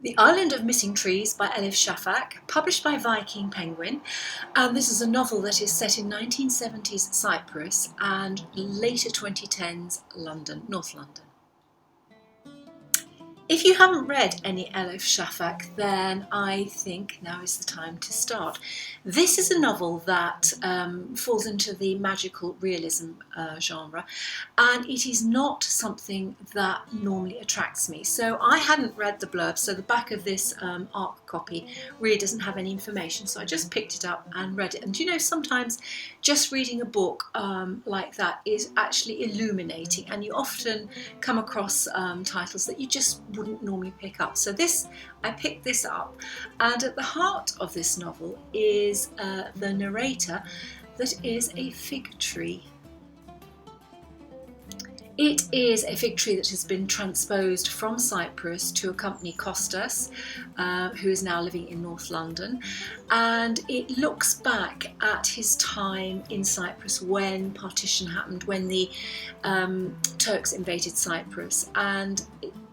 The Island of Missing Trees by Elif Shafak, published by Viking Penguin. And this is a novel that is set in 1970s Cyprus and later 2010s London, North London. If you haven't read any Elif Shafak, then I think now is the time to start. This is a novel that falls into the magical realism genre, and it is not something that normally attracts me. So I hadn't read the blurb, so the back of this ARC copy really doesn't have any information, so I just picked it up and read it. And you know, sometimes just reading a book like that is actually illuminating, and you often come across titles that you just wouldn't normally pick up. So I picked this up, and at the heart of this novel is the narrator that is a fig tree. It is a fig tree that has been transposed from Cyprus to accompany Costas, who is now living in North London, and it looks back at his time in Cyprus when partition happened, when the Turks invaded Cyprus, and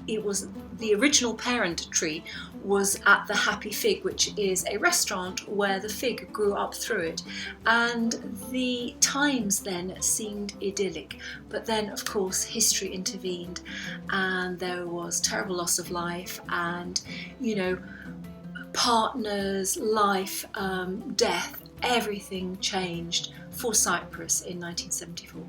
it was the original parent tree was at the Happy Fig, which is a restaurant where the fig grew up through it, and the times then seemed idyllic, but then of course history intervened and there was terrible loss of life, and you know, partners, life, death, everything changed for Cyprus in 1974.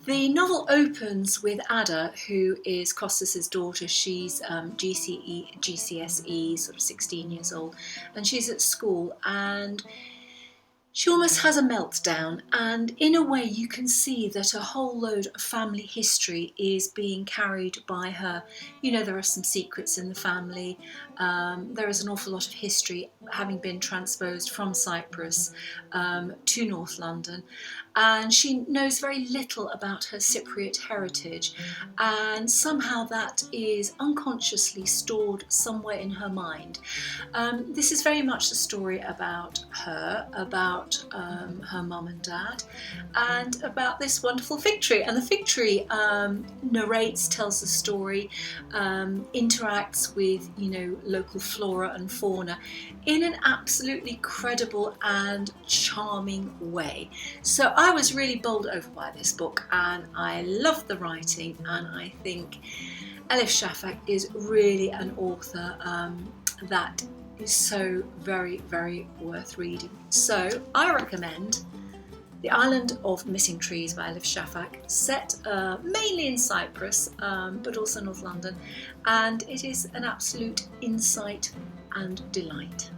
The novel opens with Ada, who is Costas's daughter. She's GCSE, sort of 16 years old, and she's at school, and she almost has a meltdown, and in a way you can see that a whole load of family history is being carried by her. You know, there are some secrets in the family, there is an awful lot of history having been transposed from Cyprus to North London, and she knows very little about her Cypriot heritage, and somehow that is unconsciously stored somewhere in her mind. This is very much the story about her, about her mum and dad, and about this wonderful fig tree. And the fig tree narrates, tells the story, interacts with, you know, local flora and fauna in an absolutely credible and charming way. So I was really bowled over by this book, and I loved the writing, and I think Elif Shafak is really an author that is so very, very worth reading. So I recommend The Island of Missing Trees by Elif Shafak, set mainly in Cyprus, but also North London, and it is an absolute insight and delight.